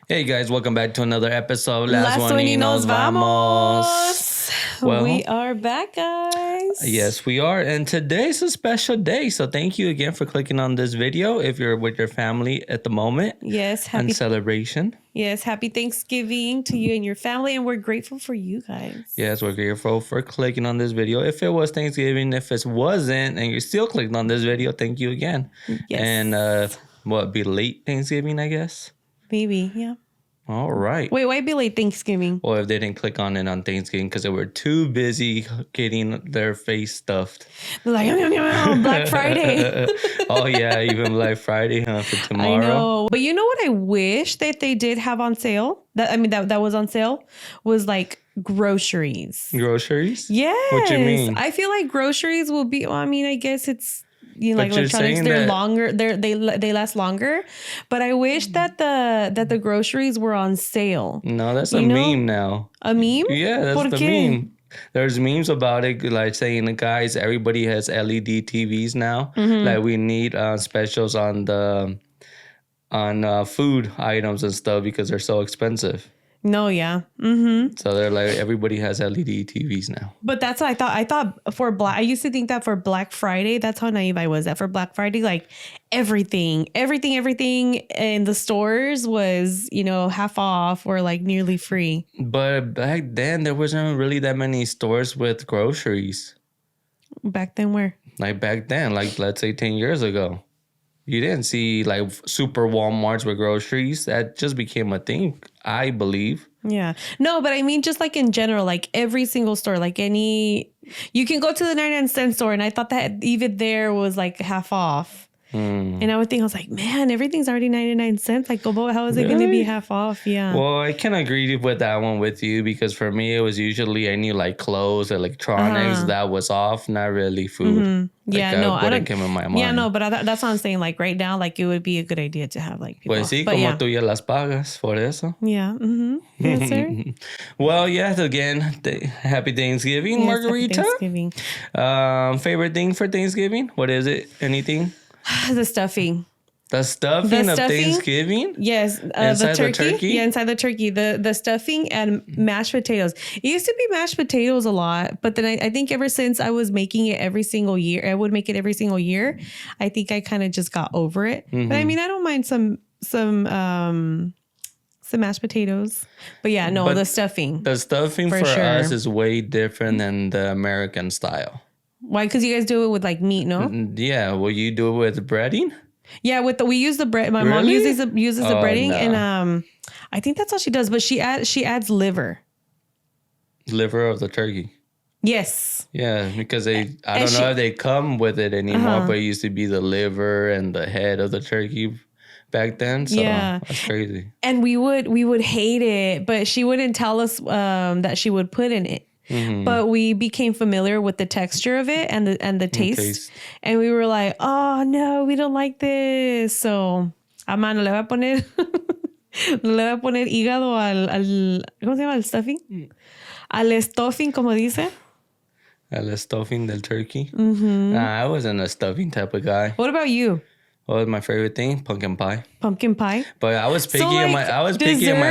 Hey guys, welcome back to another episode. Last one y nos vamos. Well, we are back, guys. Yes, we are. And today's a special day. So thank you again for clicking on this video if you're with your family at the moment. Yes, happy celebration. Yes, happy Thanksgiving to you and your family. And we're grateful for you guys. Yes, we're grateful for clicking on this video. If it was Thanksgiving, if it wasn't, and you still clicked on this video, thank you again. Yes. And be late Thanksgiving, I guess? Maybe, yeah. All right. Wait, why be late Thanksgiving? Well, if they didn't click on it on Thanksgiving because they were too busy getting their face stuffed. They're like, yum, yum, yum, Black Friday. Oh, yeah, even Black Friday, for tomorrow. I know. But you know what I wish that they did have on sale? That was on sale was like groceries. Groceries? Yes. What you mean? I feel like groceries will be, well, I mean, I guess it's, like electronics, they're longer. They last longer, but I wish that the groceries were on sale. No, that's a meme now. A meme? Yeah, that's the meme. There's memes about it, like saying, guys, everybody has LED TVs now. Mm-hmm. Like we need specials on food items and stuff because they're so expensive. No, yeah. Mm-hmm. So they're like, everybody has LED TVs now. But that's what I thought. I thought I used to think that for Black Friday, that's how naive I was. That for Black Friday, like everything in the stores was, half off or like nearly free. But back then, there wasn't really that many stores with groceries. Back then, where? Like back then, like let's say 10 years ago. You didn't see like super Walmarts with groceries. That just became a thing, I believe. Yeah. No, but I mean, just like in general, like every single store, like you can go to the 99-cent store. And I thought that even there was like half off. And I was like, man, everything's already 99 cents. Like, how is it going to be half off? Yeah. Well, I can agree with that one with you because for me, it was usually any like clothes, electronics that was off, not really food. Mm-hmm. Like, I don't come in my mind. Yeah, no, but that's what I'm saying. Like right now, like it would be a good idea to have like people. Pues sí, como tú ya las pagas por eso. Yeah. Mm-hmm. Yes, sir. Well, yes, again, happy Thanksgiving, yes, Margarita. Happy Thanksgiving. Favorite thing for Thanksgiving? What is it? Anything? The stuffing. The stuffing of Thanksgiving? Yes. Inside the turkey? Yeah, inside the turkey. The stuffing and mashed potatoes. It used to be mashed potatoes a lot, but then I think ever since I was making it every single year, I would make it every single year. I think I kind of just got over it. Mm-hmm. But I mean, I don't mind some mashed potatoes. But yeah, no, the stuffing. The stuffing for us is way different than the American style. Why? Because you guys do it with like meat, no? Yeah. Will you do it with breading? Yeah, we use the bread. My mom uses the breading, no. And I think that's all she does. But she adds liver. Liver of the turkey. Yes. Yeah, because I don't know if they come with it anymore, but it used to be the liver and the head of the turkey back then. So yeah, that's crazy. And we would hate it, but she wouldn't tell us that she would put in it. Mm-hmm. But we became familiar with the texture of it and the taste. And we were like, oh no, we don't like this. So, mano, le voy a poner hígado al ¿cómo se llama? Al stuffing. Al stuffing, como dice. Al stuffing del turkey. Mm-hmm. Nah, I wasn't a stuffing type of guy. What about you? What was my favorite thing? Pumpkin pie. Pumpkin pie. But I was picky on my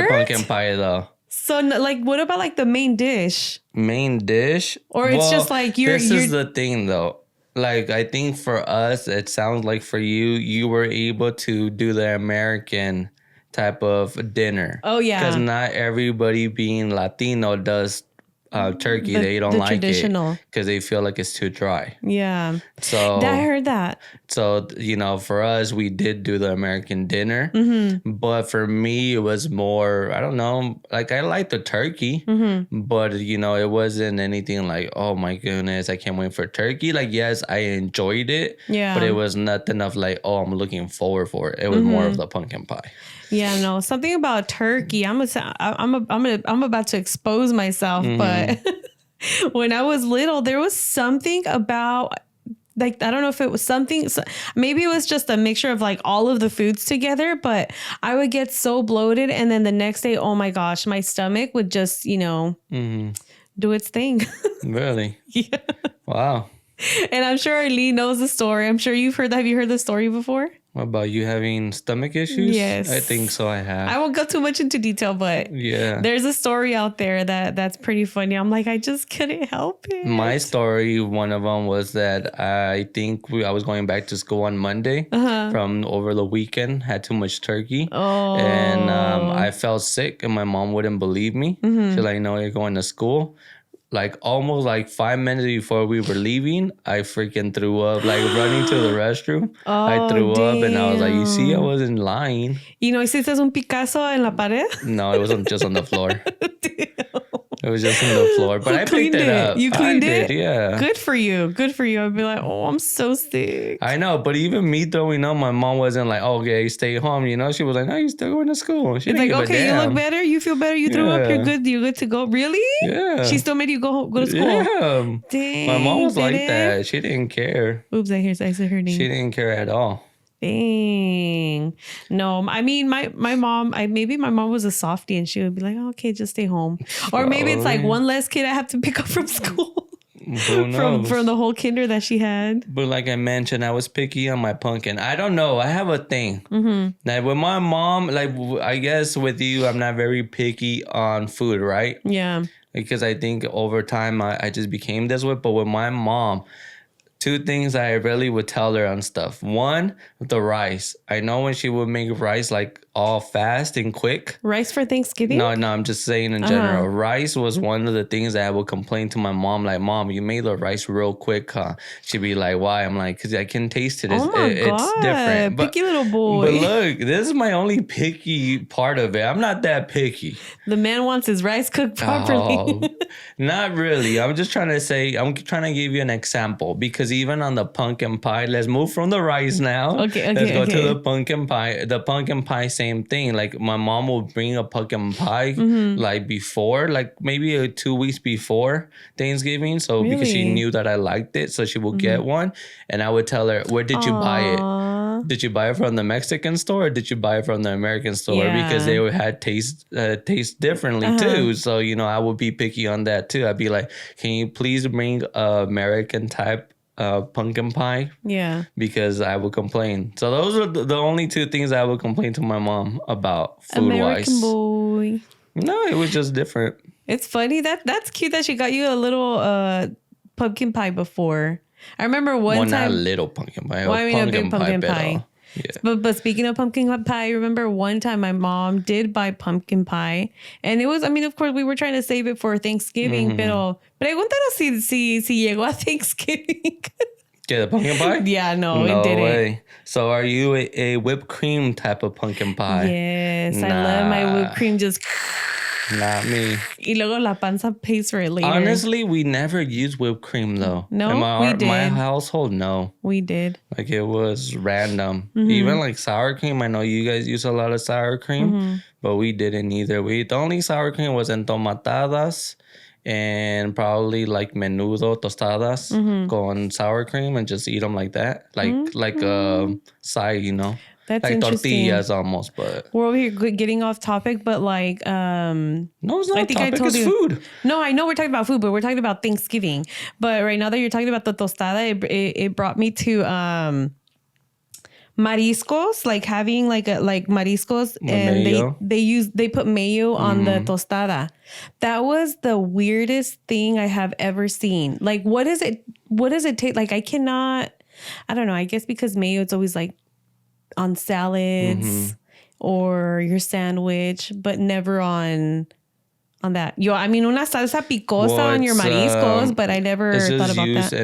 pumpkin pie though. So, like, what about like the main dish? Main dish? Or it's just like This is the thing, though. Like, I think for us, it sounds like for you were able to do the American type of dinner. Oh, yeah. Because not everybody being Latino does turkey. They don't like traditional. It because they feel like it's too dry. Yeah. So I heard that. So, for us, we did do the American dinner. Mm-hmm. But for me, it was more, I don't know, like I liked the turkey, but, it wasn't anything like, oh my goodness, I can't wait for turkey. Like, yes, I enjoyed it. Yeah. But it was nothing of like, oh, I'm looking forward for it. It was more of the pumpkin pie. Yeah, no, something about turkey. I'm about to expose myself, but when I was little, there was something about, like, I don't know if it was something, maybe it was just a mixture of like all of the foods together, but I would get so bloated. And then the next day, oh my gosh, my stomach would just, do its thing. Really? Yeah. Wow. And I'm sure Lee knows the story. I'm sure you've heard that. Have you heard the story before? What about you having stomach issues? Yes. I think so. I have. I won't go too much into detail, but Yeah. there's a story out there that's pretty funny. I'm like, I just couldn't help it. My story, one of them was that I think I was going back to school on Monday from over the weekend, had too much turkey. Oh. And I felt sick and my mom wouldn't believe me. She's like, no, you're going to school. Like almost like 5 minutes before we were leaving, I freaking threw up, like running to the restroom. I threw up and I was like, you see, I wasn't lying. ¿Y no hiciste un Picasso en la pared? No, it wasn't just on the floor. It was just on the floor, but I picked it up. You cleaned it? Yeah. Good for you. Good for you. I'd be like, oh, I'm so sick. I know, but even me throwing up, my mom wasn't like, okay, stay home. You know, she was like, no, you're still going to school. She It's didn't like, give a okay, you damn. look better. You feel better. You threw up. You're good. You're good to go. Really? Yeah. She still made you go to school. Yeah. Dang. My mom was like did it? that. She didn't care. Oops, I said her name. She didn't care at all. Dang. No, I mean my mom. Maybe my mom was a softie, and she would be like, oh, "Okay, just stay home." Or maybe it's like one less kid I have to pick up from school. Who knows? from the whole kinder that she had. But like I mentioned, I was picky on my pumpkin. I don't know. I have a thing. Like with my mom, like I guess with you, I'm not very picky on food, right? Yeah. Because I think over time I just became this way. But with my mom, two things I really would tell her on stuff. One, the rice. I know when she would make rice like all fast and quick. Rice for Thanksgiving? No, I'm just saying in general. Rice was one of the things that I would complain to my mom. Like, Mom, you made the rice real quick, huh? She'd be like, why? I'm like, because I can taste it. Oh my God. It's different. Picky little boy. But look, this is my only picky part of it. I'm not that picky. The man wants his rice cooked properly. Oh, not really. I'm just trying to say, I'm trying to give you an example because even on the pumpkin pie, let's move from the rice now. Okay, Let's go okay. to the pumpkin pie. The pumpkin pie, same thing. Like my mom will bring a pumpkin pie like before, like maybe 2 weeks before Thanksgiving. So because she Really? knew that I liked it, so she would get one. And I would tell her, where did you buy it? Aw. Did you buy it from the Mexican store or did you buy it from the American store? Yeah. Because they had taste differently too. So, you know, I would be picky on that too. I'd be like, can you please bring American type pumpkin pie? Yeah. Because I would complain. So those are the only two things I would complain to my mom about food American wise. boy. No, it was just different. It's funny that's cute that she got you a little pumpkin pie before. I remember one Not a time. little pumpkin pie. Well, I mean, a big pumpkin pero- pie. Yeah. But speaking of pumpkin pie, I remember one time my mom did buy pumpkin pie, and it was, I mean, of course, we were trying to save it for Thanksgiving, pero pregúntanos si llegó a Thanksgiving. Yeah, the pumpkin pie? Yeah, no, No it didn't. way. So are you a whipped cream type of pumpkin pie? Yes, I love my whipped cream just. Not me. Y luego la panza pays for it later. Honestly, we never used whipped cream though. No, in we my did. household, no. We did. Like it was random. Even like sour cream. I know you guys use a lot of sour cream, but we didn't either. The only sour cream was entomatadas and probably like menudo tostadas con sour cream and just eat them like that, like a side, you know. That's Like interesting. tortillas almost, but We're over here getting off topic, but like, no, it's not I a think I topic, told it's you. food. No, I know we're talking about food, but we're talking about Thanksgiving. But right now that you're talking about the tostada, it brought me to mariscos, like having like mariscos, With and mayo? they put mayo on the tostada. That was the weirdest thing I have ever seen. Like, what does it take? Like, I don't know. I guess because mayo, it's always like on salads or your sandwich, but never on that. I mean, una salsa picosa on your mariscos, but I never It's thought just about used that.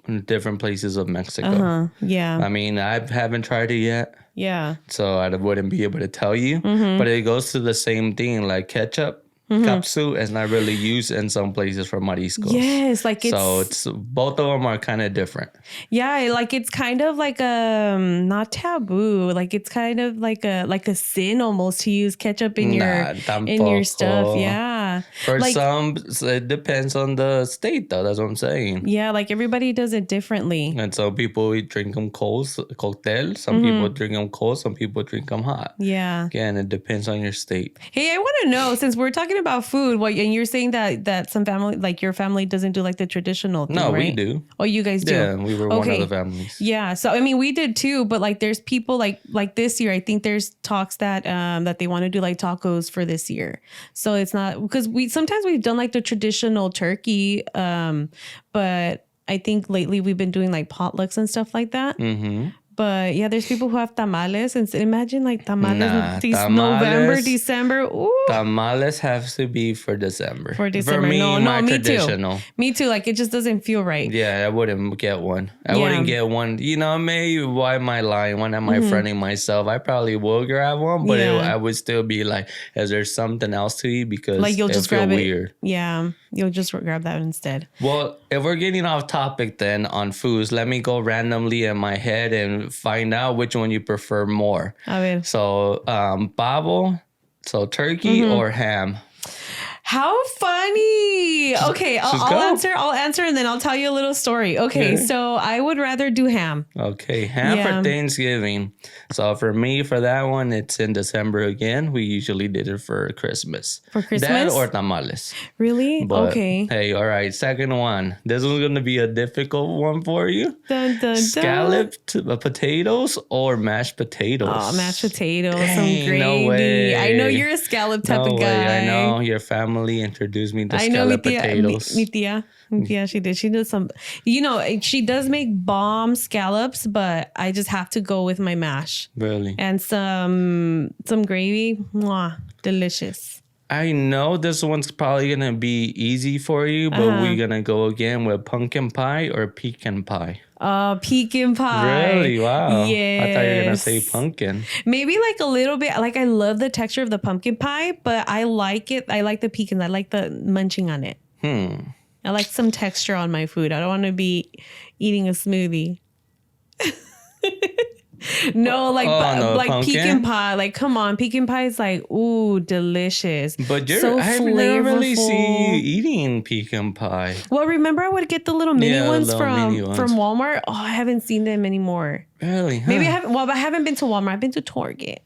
in different places of Mexico. Yeah. I mean, I haven't tried it yet, Yeah. so I wouldn't be able to tell you. But it goes to the same thing, like ketchup. Capsu is not really used in some places for mariscos. Yes, like So it's both of them are kind of different. yeah, like it's kind of like not taboo. Like it's kind of like a sin almost to use ketchup in your Nah, stuff. tampoco. Yeah. Yeah. For Like, some, it depends on the state, though. That's what I'm saying. yeah, like everybody does it differently. And some people drink them cold, cocktail. Some people drink them cold. Some people drink them hot. Yeah. Again, it depends on your state. Hey, I want to know, since we're talking about food, and you're saying that some family, like your family, doesn't do like the traditional thing, No, we right? do. Oh, you guys do? Yeah, we were one of the families. Yeah. So I mean, we did too, but like there's people like this year, I think there's talks that that they want to do like tacos for this year. So it's not, because sometimes we've done like the traditional turkey, but I think lately we've been doing like potlucks and stuff like that. Mm-hmm. But yeah, there's people who have tamales, and imagine like tamales, tamales, November, December. Ooh. Tamales have to be for December. For December. For me, my me traditional. too. Me too. Like it just doesn't feel right. Yeah, I wouldn't get one. I wouldn't get one. You know, maybe why am I lying? When am I fronting myself? I probably will grab one, but I would still be like, is there something else to eat? Because like you'll just grab it. Weird. Yeah, you'll just grab that instead. Well, if we're getting off topic then on foods, let me go randomly in my head and find out which one you prefer more. A ver. So, pavo, so turkey or ham? How funny. Okay, I'll answer and then I'll tell you a little story. Okay, so I would rather do ham. Okay, ham for Thanksgiving. So for me, for that one, it's in December again. We usually did it for Christmas. For Christmas? That or tamales. Really? But, okay. Hey, all right, second one. This one's going to be a difficult one for you. Dun, dun, Scalloped potatoes or mashed potatoes? Oh, mashed potatoes, Dang, some gravy. no way. I know you're a scallop type of guy. I know your family introduced me to scalloped potatoes. Mi tía, she did. She did some, she does make bomb scallops, but I just have to go with my mash. Really? And some gravy. Mwah, delicious. I know this one's probably going to be easy for you, but we're going to go again with pumpkin pie or pecan pie. Pecan pie. Really? Wow. Yes. I thought you were going to say pumpkin. Maybe like a little bit. Like I love the texture of the pumpkin pie, but I like it. I like the pecans. I like the munching on it. I like some texture on my food. I don't want to be eating a smoothie. No, like pecan pie. Like, come on, pecan pie is like, ooh, delicious. But so I've never really seen you eating pecan pie. Well, remember I would get the little mini ones from Walmart. Oh, I haven't seen them anymore. Really? Huh? Maybe I haven't. Well, I haven't been to Walmart. I've been to Target.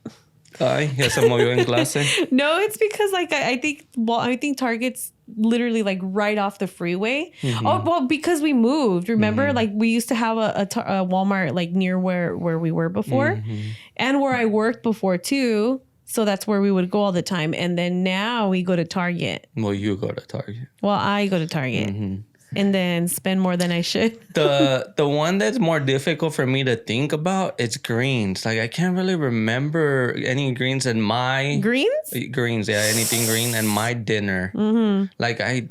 Ay, ya se movió en clase. No, it's because like I think Target's literally like right off the freeway. Oh, well, because we moved. Remember, like we used to have a Walmart like near where we were before, and where I worked before too. So that's where we would go all the time. And then now we go to Target. Well, you go to Target. Well, I go to Target. And then spend more than I should. The one that's more difficult for me to think about is greens. Like I can't really remember any greens in my greens. Yeah, anything green in my dinner. Like I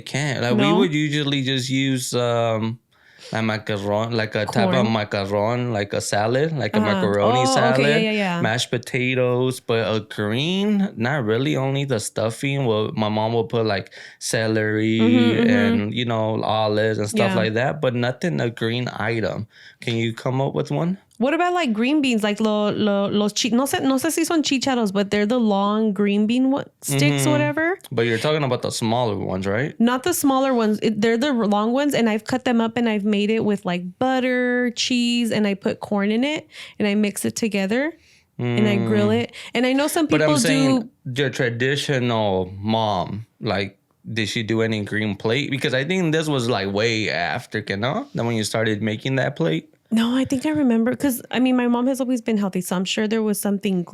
can't. Like we would usually just use a macaron, like a type of macaron, like a salad, like a macaroni salad, okay, yeah. Mashed potatoes, but a green, not really. Only the stuffing. Well, my mom will put like celery and olives and stuff like that, but nothing a green item. Can you come up with one? What about like green beans, like los no sé si son chícharos, but they're the long green bean sticks, whatever. But you're talking about the smaller ones, right? Not the smaller ones. They're the long ones, and I've cut them up and I've made it with like butter, cheese, and I put corn in it and I mix it together and I grill it. And I know some people but I'm saying your traditional mom, like, did she do any green plate? Because I think this was like way after, no? Then when you started making that plate. No, I think I remember because I mean my mom has always been healthy, so I'm sure there was something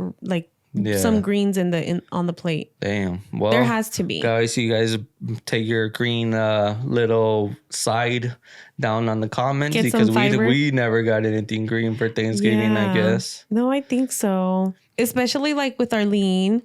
some greens on the plate. Damn, well there has to be. Guys, you guys take your green little side down on the comments because we never got anything green for Thanksgiving. I guess. No, I think so. Especially like with Arlene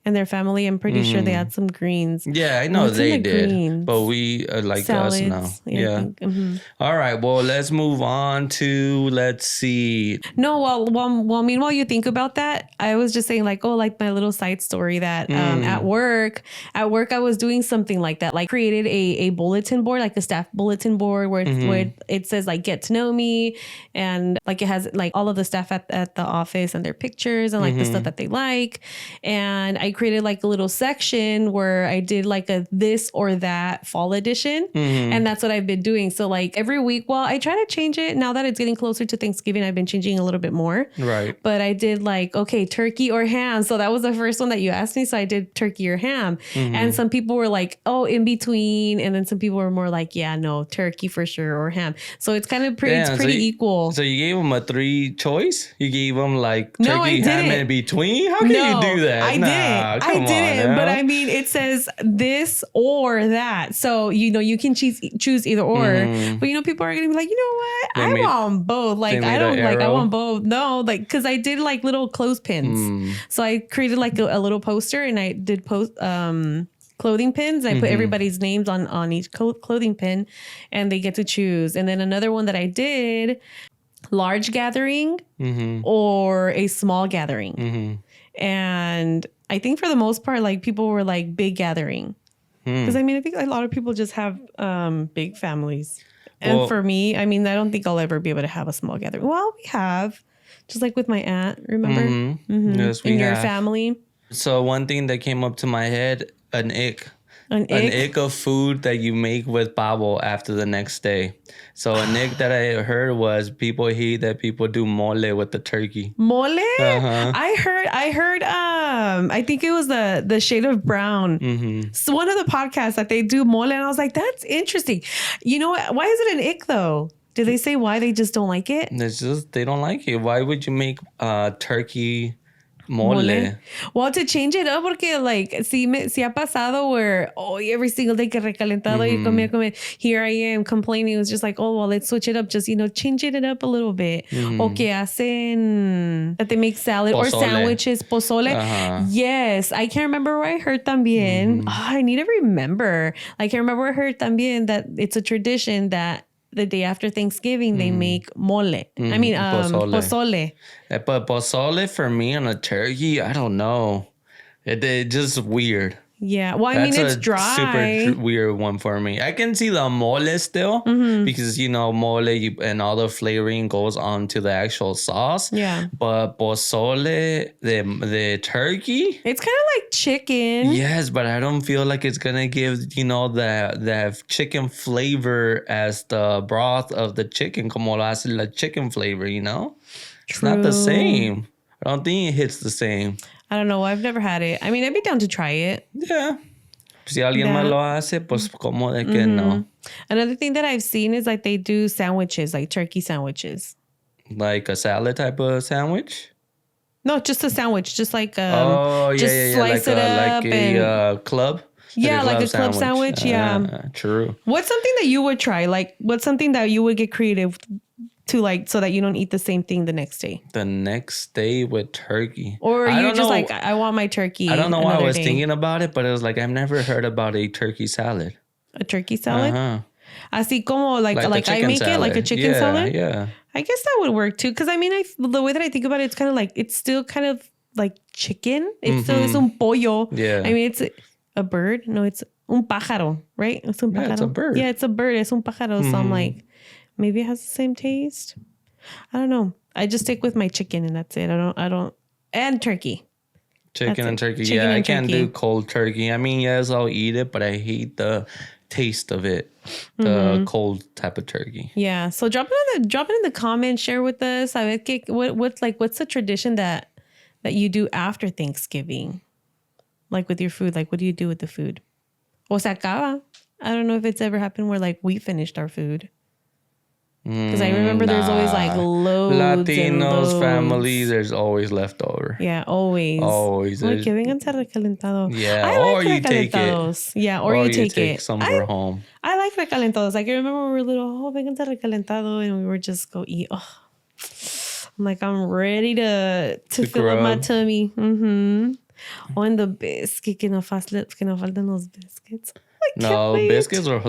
and their family, I'm pretty sure they had some greens. Yeah, I know they did. Greens? But we like salads, us now. Yeah. Mm-hmm. All right. Well, let's move on to, let's see. No, well, meanwhile you think about that, I was just saying like my little side story that at work I was doing something like that, like created a bulletin board, like a staff bulletin board where it says like get to know me, and like it has like all of the staff at the office and their pictures and like the stuff that they like, and I I created like a little section where I did like a this or that fall edition. And that's what I've been doing. So like every week, well, I try to change it now that it's getting closer to Thanksgiving. I've been changing a little bit more. Right. But I did like, okay, turkey or ham. So that was the first one that you asked me. So I did turkey or ham. And some people were like, oh, in between. And then some people were more like, yeah, no, turkey for sure or ham. So it's kind of pretty, it's pretty equal. So you gave them a 3 choice? You gave them like No, turkey, I ham didn't. in between? How can you do that? I didn't. Come I didn't. on But now. I mean, it says this or that. So, you know, you can choose either or. But, you know, people are going to be like, you know what? I want both. Like, I don't like, I want both. No, like, because I did like little clothespins. So I created like a little poster and I did clothing pins. I put everybody's names on each clothing pin and they get to choose. And then another one that I did, large gathering or a small gathering. And I think for the most part, like people were like big gathering. Because I mean, I think a lot of people just have big families. And for me, I mean, I don't think I'll ever be able to have a small gathering. Well, we have, just like with my aunt, remember? Yes, we in your have. family. So one thing that came up to my head, an ick. An ick of food that you make with pavo after the next day. So an ick that I heard was people hate that people do mole with the turkey. Mole? I heard I think it was the shade of brown. So one of the podcasts that they do mole and I was like, that's interesting. You know what? Why is it an ick though? Did they say why they just don't like it? It's just they don't like it. Why would you make turkey mole? Well, to change it up, porque like, si ha pasado where, every single day que recalentado y comer. Here I am complaining. It was just like, well, let's switch it up. Just, you know, changing it up a little bit. O que hacen, that they make salad or sandwiches, pozole. Yes. I can't remember where I heard también. I need to remember. I can't remember where I heard también that it's a tradition that the day after Thanksgiving, they make mole. I mean, pozole. But pozole for me on a turkey, I don't know. It just weird. Yeah. Well, I mean, it's dry. Super weird one for me. I can see the mole still because, you know, mole and all the flavoring goes onto the actual sauce. Yeah. But pozole, the turkey. It's kind of like chicken. Yes, but I don't feel like it's going to give, you know, the chicken flavor as the broth of the chicken. Como lo hace la chicken flavor, you know? It's not the same. I don't think it hits the same. I don't know. I've never had it. I mean, I'd be down to try it. Yeah. Si alguien más lo hace, pues como de que no. Another thing that I've seen is like they do sandwiches, like turkey sandwiches. Like a salad type of sandwich? No, just a sandwich. Just like just slice like it up like and a club. Yeah, like a club sandwich. Yeah. True. What's something that you would try? Like, what's something that you would get creative to, like, so that you don't eat the same thing the next day? The next day with turkey. Or you're just like, I want my turkey. I don't know why I was thinking about it, but it was like, I've never heard about a turkey salad. A turkey salad? Así como like I make salad. It like a chicken salad? Yeah. I guess that would work too. Because I mean, the way that I think about it, it's kind of like, it's still kind of like chicken. It's still, it's un pollo. Yeah. I mean, it's a bird. No, it's un pájaro, right? It's un pájaro. Yeah, it's a bird. Yeah, it's a bird. It's un pájaro. So I'm like, maybe it has the same taste. I don't know. I just stick with my chicken and that's it. I don't, and turkey. Chicken and turkey. I can't do cold turkey. I mean, yes, I'll eat it, but I hate the taste of it. The cold type of turkey. Yeah. So drop it in the comments. Share with us. What's the tradition that you do after Thanksgiving? Like with your food. Like what do you do with the food? O se acaba. I don't know if it's ever happened where like we finished our food. Because I remember there's always like loads Latinos family, there's always leftover. Yeah, always. Always. Oye, que vengan a recalentado. Yeah, or you take it. Yeah, or you take it. Somewhere home. I like recalentados. Like I remember when we were little, vengan a recalentado, and we would just go eat. Oh, I'm like, I'm ready to fill up my tummy. Oh, and the biscuit, que no faltan los biscuits. No, biscuits are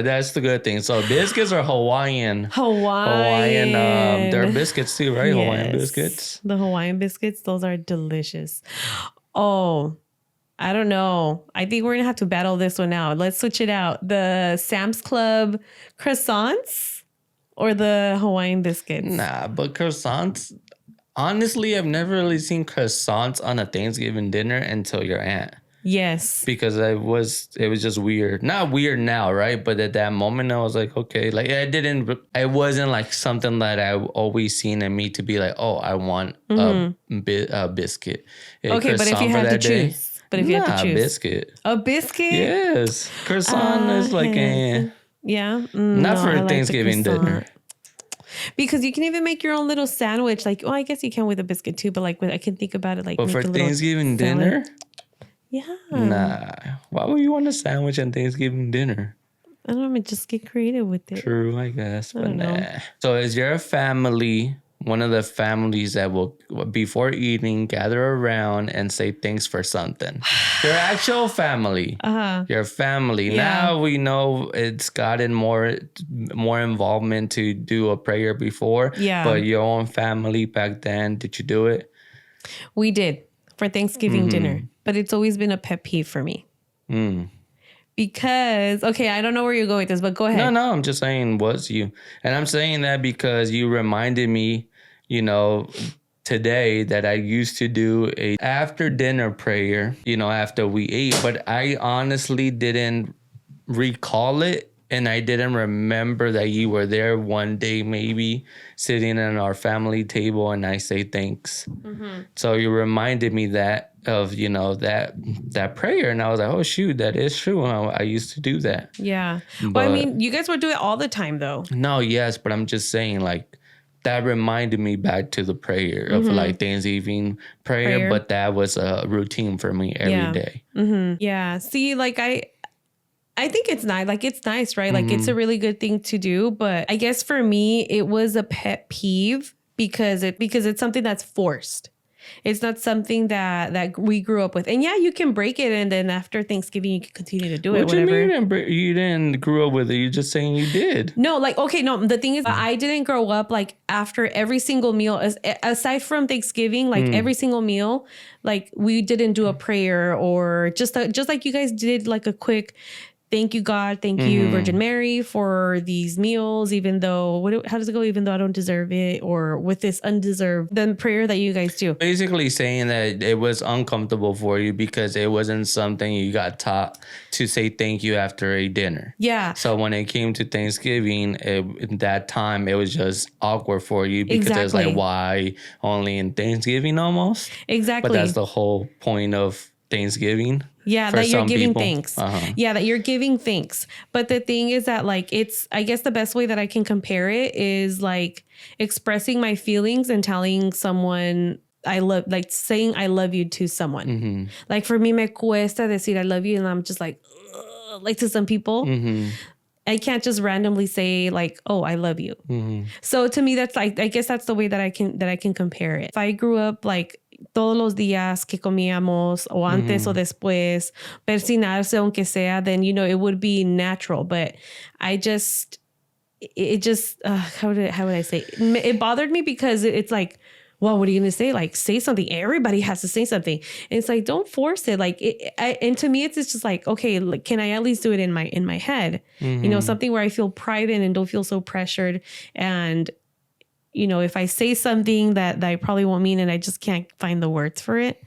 that's the good thing. So biscuits are Hawaiian. They're biscuits too, right? Yes. Hawaiian biscuits. The Hawaiian biscuits, those are delicious. Oh, I don't know. I think we're going to have to battle this one out. Let's switch it out. The Sam's Club croissants or the Hawaiian biscuits? Nah, but croissants, Honestly, I've never really seen croissants on a Thanksgiving dinner until your aunt. Yes. Because it was just weird. Not weird now, right? But at that moment, I was like, okay, like it wasn't like something that I always seen in me to be like, oh, I want a biscuit. Okay, but if you had to choose, biscuit. A biscuit? Yes, croissant is like yeah, not for a Thanksgiving dinner. Because you can even make your own little sandwich. Like, well, I guess you can with a biscuit too, but like, I can think about it like. But for Thanksgiving dinner. Yeah. Nah. Why would you want a sandwich on Thanksgiving dinner? I don't know. Just get creative with it. True, I guess. But nah. So is your family one of the families that will, before eating, gather around and say thanks for something? Your actual family. Your family. Yeah. Now we know it's gotten more involvement to do a prayer before. Yeah. But your own family back then, did you do it? We did for Thanksgiving dinner. But it's always been a pet peeve for me. Because, okay, I don't know where you're going with this, but go ahead. No, I'm just saying was you. And I'm saying that because you reminded me, today that I used to do a after dinner prayer, after we ate. But I honestly didn't recall it. And I didn't remember that you were there one day, maybe sitting at our family table, and I say thanks. So you reminded me that of that prayer, and I was like, oh shoot, that is true. I used to do that. Yeah, but I mean, you guys would do it all the time, though. No, yes, but I'm just saying, like, that reminded me back to the prayer of like Thanksgiving prayer, but that was a routine for me every day. Yeah. See, like I think it's nice. Like, it's nice, right? Like, it's a really good thing to do. But I guess for me, it was a pet peeve because it's something that's forced. It's not something that we grew up with. And yeah, you can break it, and then after Thanksgiving, you can continue to do it. What do you mean you didn't grow up with it? You're just saying you did. No, like, okay, no. The thing is, I didn't grow up like after every single meal, aside from Thanksgiving, like every single meal, like we didn't do a prayer or just like you guys did, like a quick. Thank you, God. Thank you, Virgin Mary, for these meals, even though, how does it go? Even though I don't deserve it, or with this undeserved, the prayer that you guys do. Basically saying that it was uncomfortable for you because it wasn't something you got taught to say thank you after a dinner. Yeah. So when it came to Thanksgiving, in that time, it was just awkward for you because it was like, why only in Thanksgiving almost? Exactly. But that's the whole point of Thanksgiving. Yeah, that you're giving thanks. Yeah, that you're giving thanks. But the thing is that, like, I guess the best way that I can compare it is like expressing my feelings and telling someone I love, like saying I love you to someone. Like for me, me cuesta decir I love you, and I'm just like to some people. I can't just randomly say like, oh, I love you. So to me, that's like, I guess that's the way that I can compare it. If I grew up like todos los días que comíamos o antes o después, persinarse aunque sea, then, it would be natural. But how would I say? It bothered me because it's like, well, what are you going to say? Like, say something. Everybody has to say something. And it's like, don't force it. Like, and to me, it's just like, okay, like, can I at least do it in my head? Something where I feel private and don't feel so pressured. And, if I say something that I probably won't mean and I just can't find the words for it,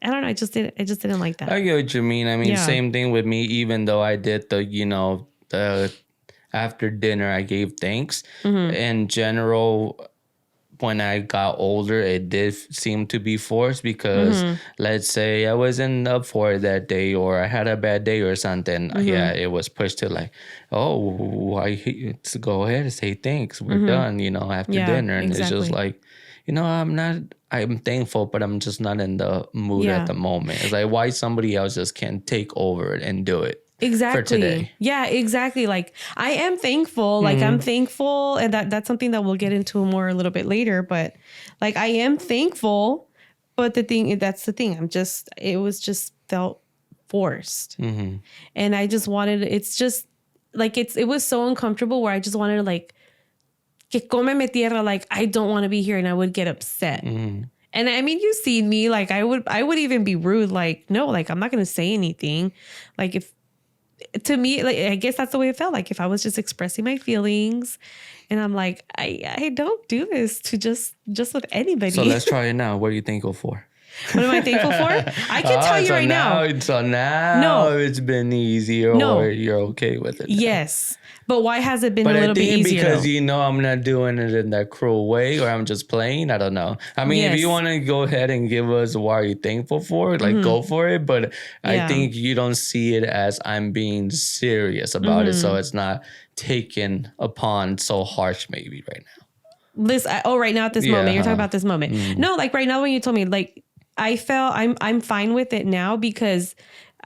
I don't know. I just didn't like that. I get what you mean. I mean, same thing with me, even though I did the after dinner, I gave thanks. In general, when I got older, it did seem to be forced because let's say I wasn't up for it that day or I had a bad day or something. Yeah, it was pushed to like, oh, let's go ahead and say thanks. We're done, after dinner. And it's just like, I'm thankful, but I'm just not in the mood at the moment. It's like, why somebody else just can't take over it and do it. Exactly. For today. Yeah, exactly. Like, I am thankful. Like, I'm thankful. And that's something that we'll get into more a little bit later. But like, I am thankful. But that's the thing. It was just felt forced. And I just wanted, it's just like, it was so uncomfortable where I just wanted to like, que cómeme tierra. Like, I don't want to be here. And I would get upset. And I mean, you see me, like, I would even be rude. Like, no, like, I'm not going to say anything. Like, to me, like, I guess that's the way it felt. Like if I was just expressing my feelings, and I'm like, I don't do this to just with anybody. So let's try it now. What are you thankful for? What am I thankful for? I can tell you right now. So now No. it's been easier, or you're okay with it now. Yes. But why has it been But a little bit easier? Because I'm not doing it in that cruel way, or I'm just playing. I don't know. I mean, if you want to go ahead and give us what are you thankful for, like go for it. But I think you don't see it as I'm being serious about it, so it's not taken upon so harsh maybe right now. Right now at this moment, you're talking about this moment. No, like right now when you told me, like I felt I'm fine with it now because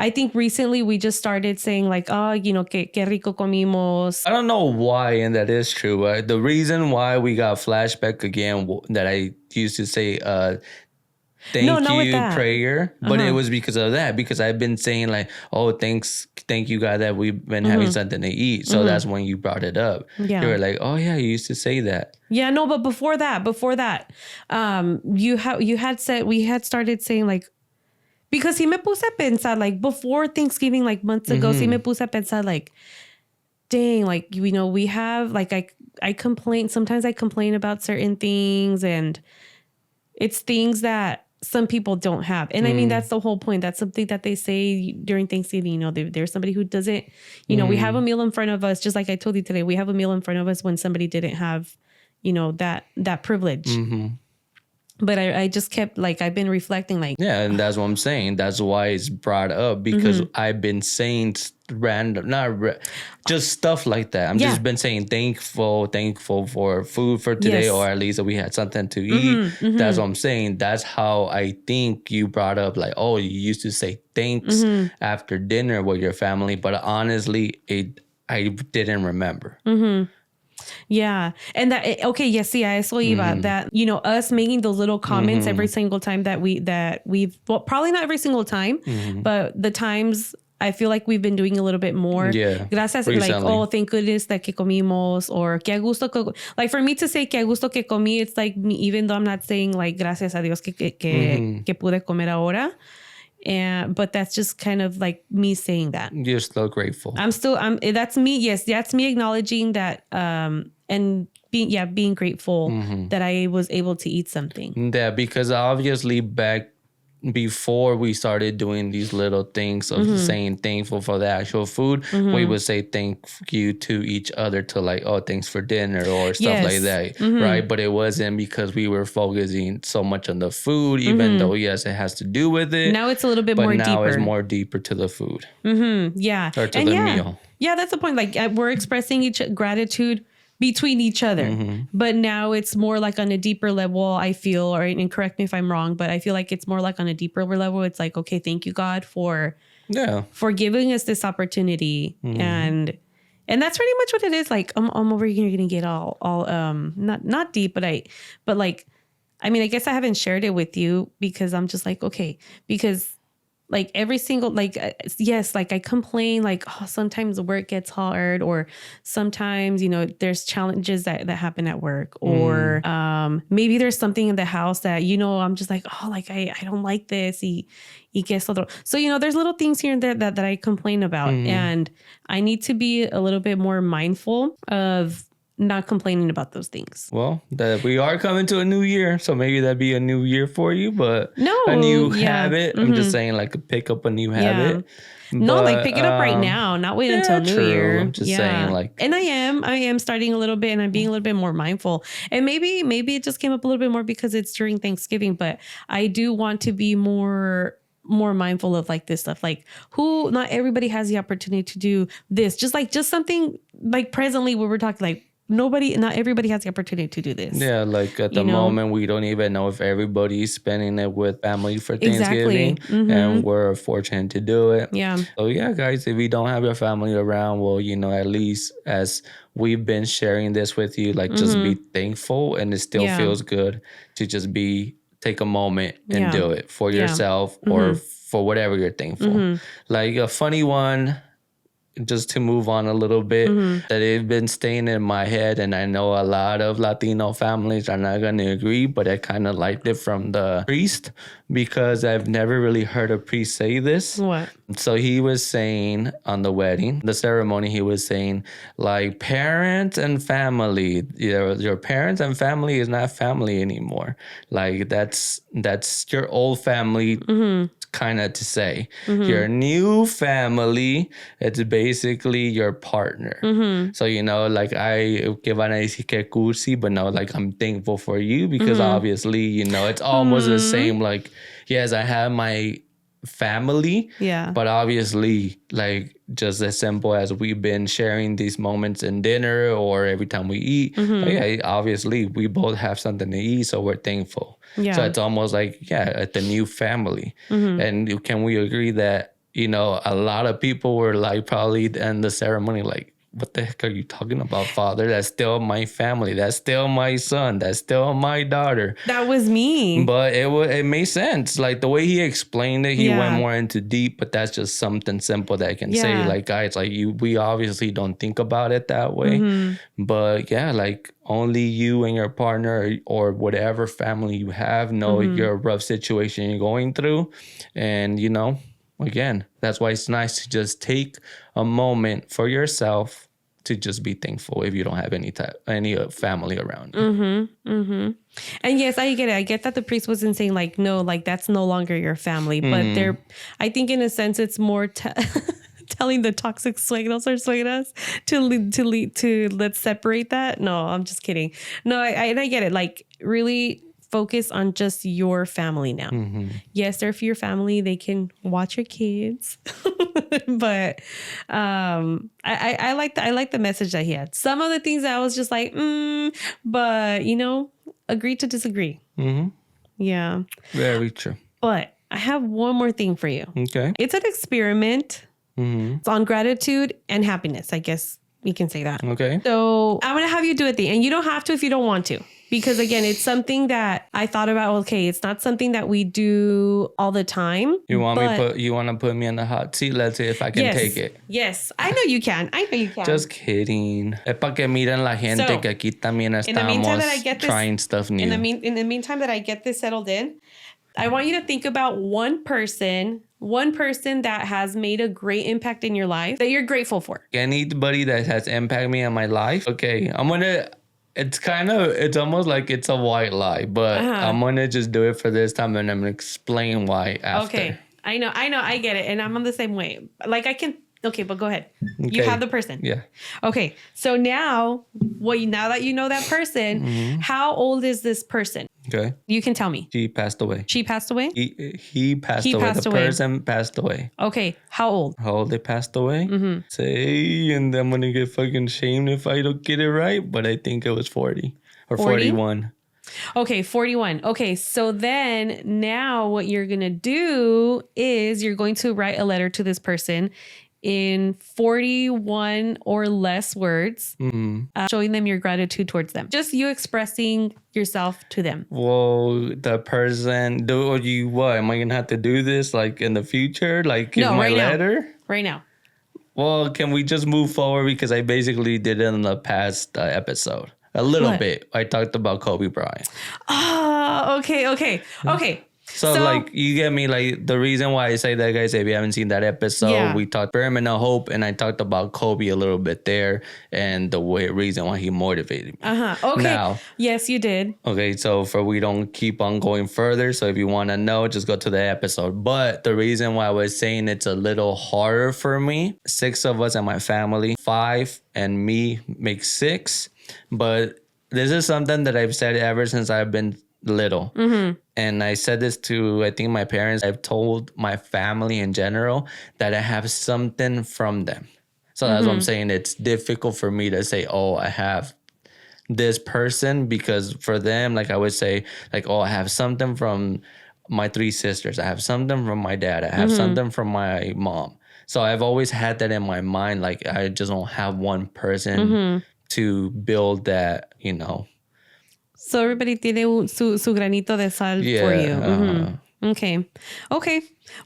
I think recently we just started saying like, oh, que rico comimos. I don't know why, and that is true. The reason why we got flashback again that I used to say thank you prayer, but it was because of that. Because I've been saying like, oh, thank you God that we've been having something to eat. So that's when you brought it up. Yeah. You were like, oh yeah, you used to say that. Yeah, no, but before that, we had started saying like, because si me puse a pensar, like before Thanksgiving, like months ago, si me puse a pensar, like, dang, like, we have, like, I complain, sometimes I complain about certain things, and it's things that some people don't have. And I mean, that's the whole point. That's something that they say during Thanksgiving, there's somebody who doesn't, we have a meal in front of us, just like I told you today, we have a meal in front of us when somebody didn't have, that privilege. But I just kept, like, I've been reflecting, like... Yeah, and that's what I'm saying. That's why it's brought up, because I've been saying random, just stuff like that. I'm just been saying thankful for food for today, or at least that we had something to eat. That's what I'm saying. That's how I think you brought up, like, oh, you used to say thanks after dinner with your family, but honestly, I didn't remember. Yeah. And that, okay, yes, sí, a eso iba. That, us making those little comments every single time that we've, well, probably not every single time, but the times I feel like we've been doing a little bit more. Yeah. Gracias, recently. Like, oh, thank goodness that que comimos, or que a gusto, like for me to say que a gusto que comí, it's like me, even though I'm not saying like gracias a Dios que pude comer ahora. But that's just kind of like me saying that. You're still grateful. That's me. Yes. That's me acknowledging that, and being grateful that I was able to eat something. Yeah, because obviously back before we started doing these little things of saying thankful for the actual food, we would say thank you to each other to like, oh, thanks for dinner or stuff like that, right? But it wasn't because we were focusing so much on the food, even though, yes, it has to do with it. Now it's a little bit more deeper. But now it's more deeper to the food. Yeah. Or to the meal. Yeah, that's the point. Like we're expressing gratitude between each other. But now it's more like on a deeper level, I feel, and correct me if I'm wrong, but I feel like it's more like on a deeper level. It's like, okay, thank you, God, for giving us this opportunity. And that's pretty much what it is. Like, I'm over here going to get all not deep, but like, I mean, I guess I haven't shared it with you because I'm just like, okay, because like every single, like, yes, like I complain, like, oh, sometimes the work gets hard, or sometimes, there's challenges that happen at work, or maybe there's something in the house that, I'm just like, oh, like, I don't like this. Y que es otro. So, there's little things here and there that I complain about. And I need to be a little bit more mindful of not complaining about those things. Well, that we are coming to a new year, so maybe that'd be a new year for you, but a new habit. I'm just saying, like, pick up a new habit. No, like pick it up right now, not wait until New Year. I'm just saying, like, and I am starting a little bit, and I'm being a little bit more mindful. And maybe it just came up a little bit more because it's during Thanksgiving, but I do want to be more mindful of like this stuff, like not everybody has the opportunity to do this. Just something like presently where we're talking, like, not everybody has the opportunity to do this. Yeah, like at the moment, we don't even know if everybody's spending it with family for Thanksgiving. Exactly. And we're fortunate to do it. Yeah. So yeah, guys, if you don't have your family around, well, at least as we've been sharing this with you, like just be thankful, and it still feels good to just take a moment and do it for yourself or for whatever you're thankful. Like a funny one just to move on a little bit, that it's been staying in my head. And I know a lot of Latino families are not going to agree, but I kind of liked it from the priest because I've never really heard a priest say this. What? So he was saying on the wedding, the ceremony, he was saying like parents and family, your parents and family is not family anymore. Like that's your old family. Kind of to say your new family, it's basically your partner. So like que van a decir que cursi, but no, like I'm thankful for you because obviously it's almost the same. Like yes, I have my family, but obviously like just as simple as we've been sharing these moments in dinner or every time we eat, obviously we both have something to eat, so we're thankful. So it's almost like at the new family. And can we agree that a lot of people were like probably in the ceremony like, what the heck are you talking about, Father? That's still my family. That's still my son. That's still my daughter. That was me. But it made sense. Like the way he explained it, he went more into deep, but that's just something simple that I can say. Like, guys, like we obviously don't think about it that way. But like only you and your partner or whatever family you have know your rough situation you're going through. And, again, that's why it's nice to just take a moment for yourself to just be thankful if you don't have any family around you. And yes, I get it. I get that the priest wasn't saying like, no, like that's no longer your family. But I think in a sense, it's more telling the toxic suegros or suegras to let's separate that. No, I'm just kidding. No, I get it. Like really focus on just your family now. Yes, they're for your family. They can watch your kids. But I like the message that he had. Some of the things I was just like, but agree to disagree. Yeah. Very true. But I have one more thing for you. Okay. It's an experiment. It's on gratitude and happiness. I guess you can say that. Okay. So I'm going to have you do it, and you don't have to if you don't want to. Because again, it's something that I thought about. Okay, it's not something that we do all the time. You want to put me in the hot seat? Let's see if I can take it. Yes, I know you can. Just kidding. Es para que miren la gente que aquí también estamos trying stuff new. In the meantime that I get this settled in, I want you to think about one person that has made a great impact in your life that you're grateful for. Anybody that has impacted me in my life. Okay, it's almost like it's a white lie, but I'm going to just do it for this time and I'm going to explain why after. Okay. I know. I get it. And I'm on the same way. Like I can. Okay, but go ahead. Okay. You have the person. Yeah. Okay. So now that you know that person, how old is this person? Okay. You can tell me. She passed away. She passed away? He passed away. The person passed away. Okay. How old? How old they passed away? Say, and I'm going to get fucking shamed if I don't get it right, but I think it was 40 or 41. Okay, 41. Okay, so then now what you're going to do is you're going to write a letter to this person in 41 or less words, showing them your gratitude towards them. Just you expressing yourself to them. Well, the person, what? Am I going to have to do this like in the future? Like in my letter? Right now. Well, can we just move forward? Because I basically did it in the past episode. A little bit. I talked about Kobe Bryant. Oh, okay. So like you get me, like the reason why I say that, guys, if you haven't seen that episode, we talked Experiment of Hope and I talked about Kobe a little bit there and the reason why he motivated me. Okay. Now, yes, you did. Okay, so we don't keep on going further. So if you want to know, just go to the episode. But the reason why I was saying it's a little harder for me, 6 of us in my family, 5 and me make 6. But this is something that I've said ever since I've been little. And I said this to, I think, my parents. I've told my family in general that I have something from them. So that's what I'm saying. It's difficult for me to say, oh, I have this person, because for them, like I would say, like, oh, I have something from my 3 sisters. I have something from my dad. I have something from my mom. So I've always had that in my mind. Like I just don't have one person to build that, So everybody tiene su granito de sal for you. Okay.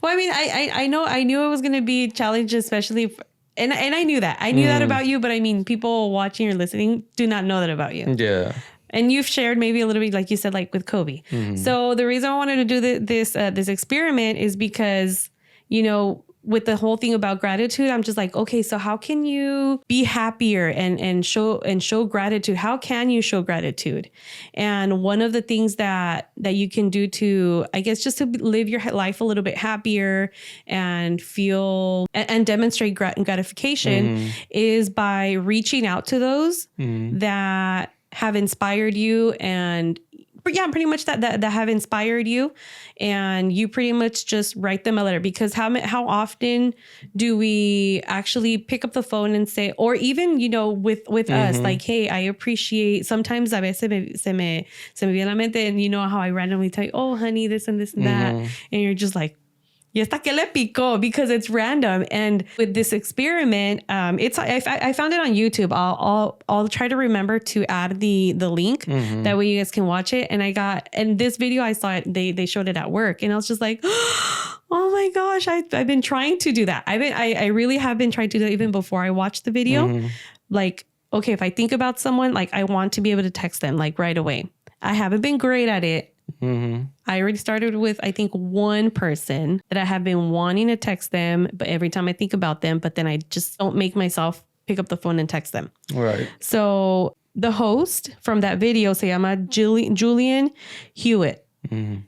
Well, I mean, I knew it was going to be a challenge, especially And I knew that. I knew that about you, but I mean, people watching or listening do not know that about you. Yeah. And you've shared maybe a little bit, like you said, like with Kobe. So the reason I wanted to do this experiment is because, you know, with the whole thing about gratitude, I'm just like, okay, so how can you be happier and show gratitude? How can you show gratitude? And one of the things that you can do to, I guess, just to live your life a little bit happier and feel and demonstrate gratification is by reaching out to those that have inspired you and pretty much that have inspired you, and you pretty much just write them a letter. Because how often do we actually pick up the phone and say, or even, you know, with us, like, hey, I appreciate, sometimes a veces se me viene a la mente, and you know how I randomly tell you, oh honey, this and this and that, and you're just like, y hasta que le picó, because it's random. And with this experiment, I found it on YouTube. I'll try to remember to add the link. That way you guys can watch it. And this video I saw it, they showed it at work, and I was just like, oh my gosh, I've been trying to do that. I really have been trying to do that even before I watched the video. Like, okay, if I think about someone, like I want to be able to text them like right away. I haven't been great at it. I already started with, I think, one person that I have been wanting to text them, but every time I think about them, but then I just don't make myself pick up the phone and text them. Right. So the host from that video se llama Julian Hewitt.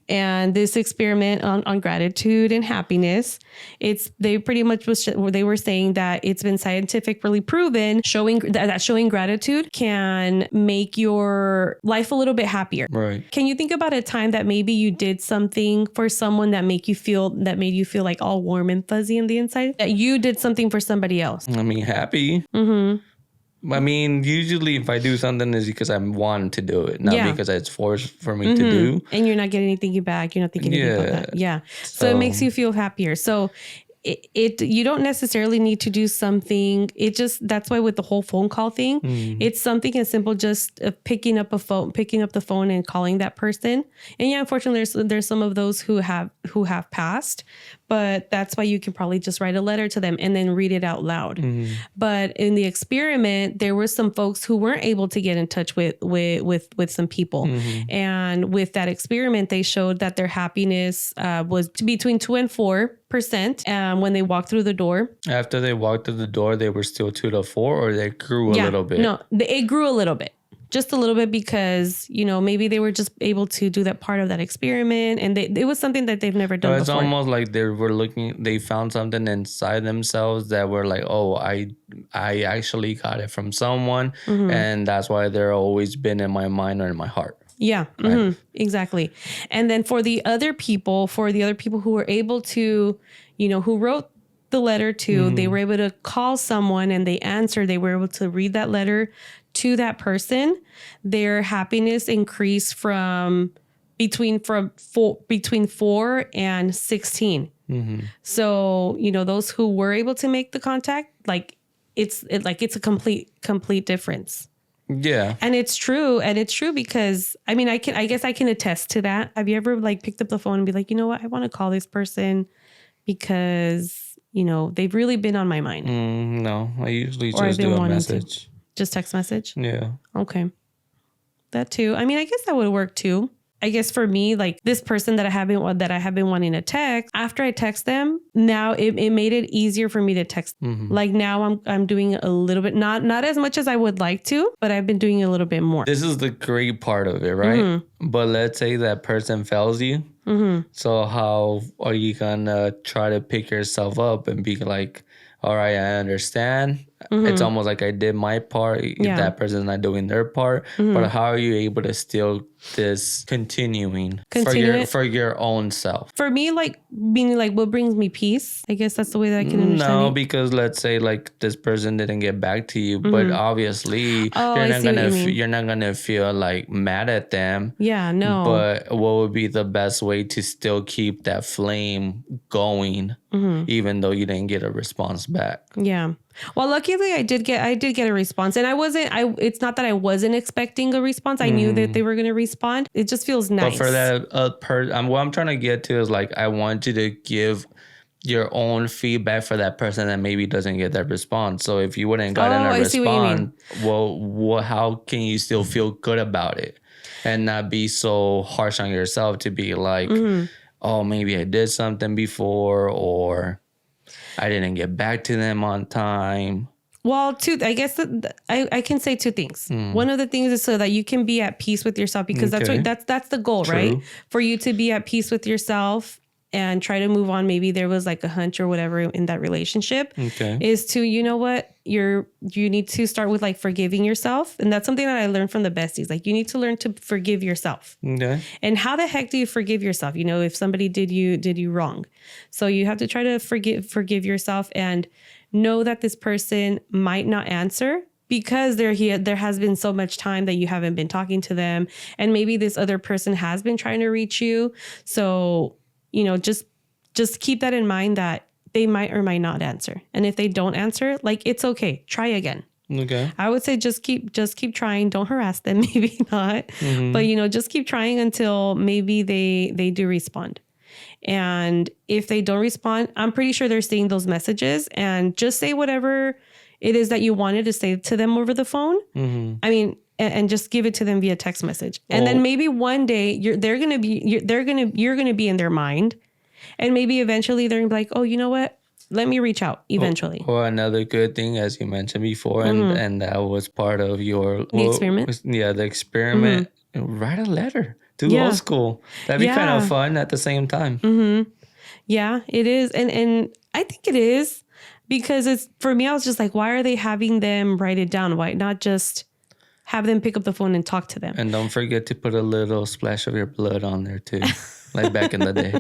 And this experiment on gratitude and happiness, they pretty much they were saying that it's been scientifically proven that showing gratitude can make your life a little bit happier. Right. Can you think about a time that maybe you did something for someone that made you feel like all warm and fuzzy on the inside? That you did something for somebody else? I mean, happy. I mean, usually if I do something is because I want to do it, not because it's forced for me to do. And you're not getting anything back. You're not thinking anything about that. Yeah. So it makes you feel happier. So you don't necessarily need to do something. That's why with the whole phone call thing, it's something as simple just picking up the phone and calling that person. And yeah, unfortunately, there's some of those who have passed, but that's why you can probably just write a letter to them and then read it out loud. But in the experiment, there were some folks who weren't able to get in touch with some people. And with that experiment, they showed that their happiness was between 2 and 4% when they walked through the door. After they walked through the door, they were still 2 to 4, or they grew a little bit? No, it grew a little bit. Just a little bit, because, you know, maybe they were just able to do that part of that experiment, and it was something that they've never done before. It's almost like they found something inside themselves that were like, oh, I actually got it from someone, and that's why they're always been in my mind or in my heart. Yeah, right? Exactly. And then for the other people who were able to, you know, who wrote the letter to, they were able to call someone and they answered, they were able to read that letter to that person. Their happiness increased from between 4 and 16. So, you know, those who were able to make the contact, like it's a complete difference. Yeah. And it's true because I mean, I guess I can attest to that. Have you ever like picked up the phone and be like, you know what, I want to call this person because, you know, they've really been on my mind? No, I usually just do a message. Just text message? Yeah. Okay. That too. I mean, I guess that would work too. I guess for me, like this person that I have been wanting to text, after I text them, now it made it easier for me to text. Like now I'm doing a little bit, not as much as I would like to, but I've been doing a little bit more. This is the great part of it, right? But let's say that person fails you. So how are you gonna try to pick yourself up and be like, all right, I understand. It's almost like I did my part. If that person's not doing their part. But how are you able to still continuing for your own self? For me, like meaning like what brings me peace. I guess that's the way that I can understand it. No, because let's say like this person didn't get back to you, but obviously you're not gonna feel like mad at them. Yeah, no. But what would be the best way to still keep that flame going, even though you didn't get a response back? Yeah. Well, luckily I did get a response, and it's not that I wasn't expecting a response. I knew that they were going to respond. It just feels nice. But for that what I'm trying to get to is like, I want you to give your own feedback for that person that maybe doesn't get that response. So if you wouldn't gotten a I see what you mean. response, well, how can you still feel good about it and not be so harsh on yourself to be like, oh, maybe I did something before, or I didn't get back to them on time. Well, I guess I can say two things. One of the things is so that you can be at peace with yourself, because Okay. that's the goal, True. right? For you to be at peace with yourself and try to move on. Maybe there was like a hunch or whatever in that relationship. Okay. Is to, you know what, you need to start with like forgiving yourself. And that's something that I learned from the besties. Like, you need to learn to forgive yourself. Okay. And how the heck do you forgive yourself? You know, if somebody did you wrong. So you have to try to forgive yourself and know that this person might not answer because there has been so much time that you haven't been talking to them. And maybe this other person has been trying to reach you. So, you know, just keep that in mind, that they might or might not answer. And if they don't answer, like, it's okay. Try again. Okay. I would say just keep trying. Don't harass them. Maybe not. But, you know, just keep trying until maybe they do respond. And if they don't respond, I'm pretty sure they're seeing those messages, and just say whatever it is that you wanted to say to them over the phone. I mean, and just give it to them via text message. And then maybe one day you're going to be in their mind, and maybe eventually they're gonna be like, oh, you know what? Let me reach out eventually. Or another good thing, as you mentioned before, and that was part of your experiment? Yeah, the experiment. Write a letter to old school. That'd be kind of fun at the same time. Yeah, it is. And I think it is, because it's, for me, I was just like, why are they having them write it down? Why not just have them pick up the phone and talk to them? And don't forget to put a little splash of your blood on there too, like back in the day.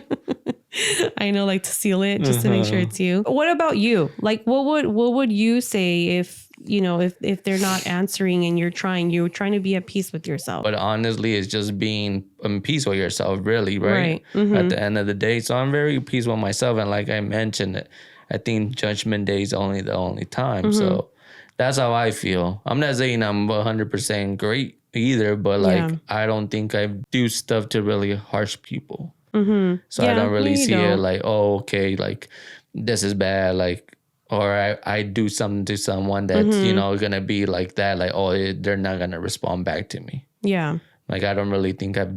I know, like, to seal it, just to make sure it's you. What about you? Like, what would you say if, you know, if they're not answering and you're trying to be at peace with yourself? But honestly, it's just being in peace with yourself, really, right? At the end of the day. So I'm very at peace with myself. And like I mentioned, I think Judgment Day is only the only time. So that's how I feel. I'm not saying I'm 100% great either, but like, I don't think I do stuff to really harsh people. So I don't really see it like, oh, okay, like, this is bad, like, or I do something to someone that's, you know, gonna be like that, like, oh, they're not gonna respond back to me. Yeah. Like, I don't really think I've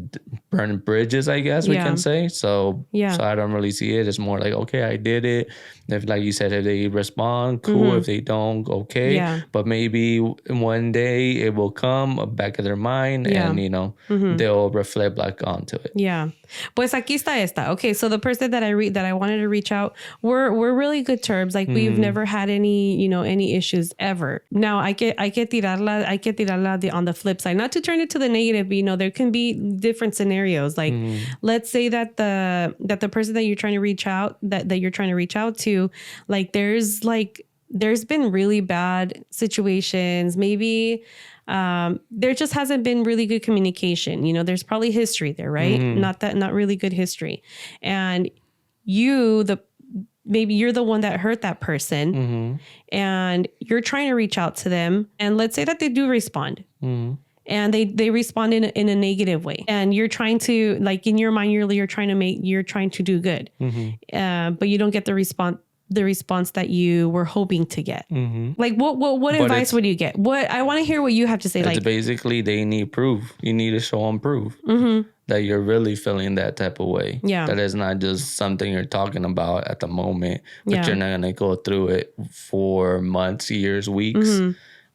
burned bridges, I guess we can say. So I don't really see it. It's more like, okay, I did it. If, like you said, if they respond, cool. If they don't, okay. Yeah. But maybe one day it will come back of their mind and, you know, they'll reflect back onto it. Yeah. Pues aquí está esta. Okay, so the person that I wanted to reach out, we're really good terms. Like, we've never had any, you know, any issues ever. Now I que tirarla on the flip side, not to turn it to the negative, but, you know, there can be different scenarios. Like, let's say that the person that you're trying to reach out, that you're trying to reach out to, like, there's been really bad situations. Maybe there just hasn't been really good communication. You know, there's probably history there, right? Not really good history. And maybe you're the one that hurt that person, and you're trying to reach out to them. And let's say that they do respond. And they respond in a negative way, and you're trying to, like, in your mind, you're trying to do good, but you don't get the response that you were hoping to get. Like, what advice would you get? I want to hear what you have to say. It's like, basically, they need proof. You need to show them proof that you're really feeling that type of way. Yeah. That it's not just something you're talking about at the moment, but you're not gonna go through it for months, years, weeks.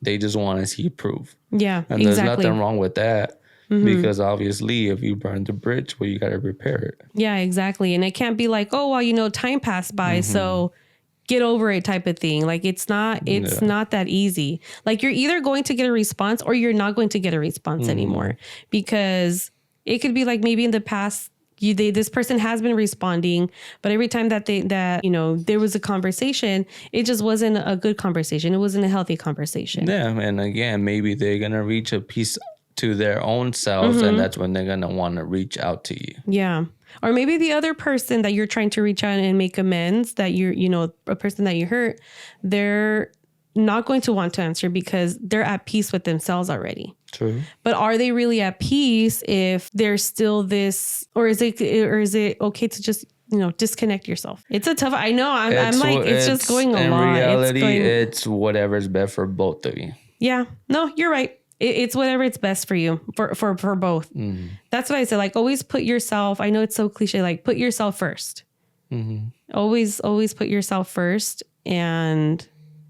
They just want to see proof. Yeah, and there's nothing wrong with that. Because obviously, if you burn the bridge, well, you got to repair it. Yeah, exactly. And it can't be like, oh, well, you know, time passed by, so get over it type of thing. Like, it's not that easy. Like, you're either going to get a response or you're not going to get a response anymore, because it could be like, maybe in the past, this person has been responding, but every time that you know, there was a conversation, it just wasn't a good conversation. It wasn't a healthy conversation. Yeah. And again, maybe they're going to reach a piece to their own selves, and that's when they're going to want to reach out to you. Yeah. Or maybe the other person that you're trying to reach out and make amends, that you know, a person that you hurt, they're not going to want to answer because they're at peace with themselves already. True. But are they really at peace if there's still this, or is it okay to just disconnect yourself. It's a tough, I know I'm like, it's just going a lot. In reality, it's whatever's best for both of you. Yeah, no, you're right. It's whatever it's best for you, for both. That's what I said. Like, always put yourself, I know it's so cliche, like put yourself first. Always put yourself first. And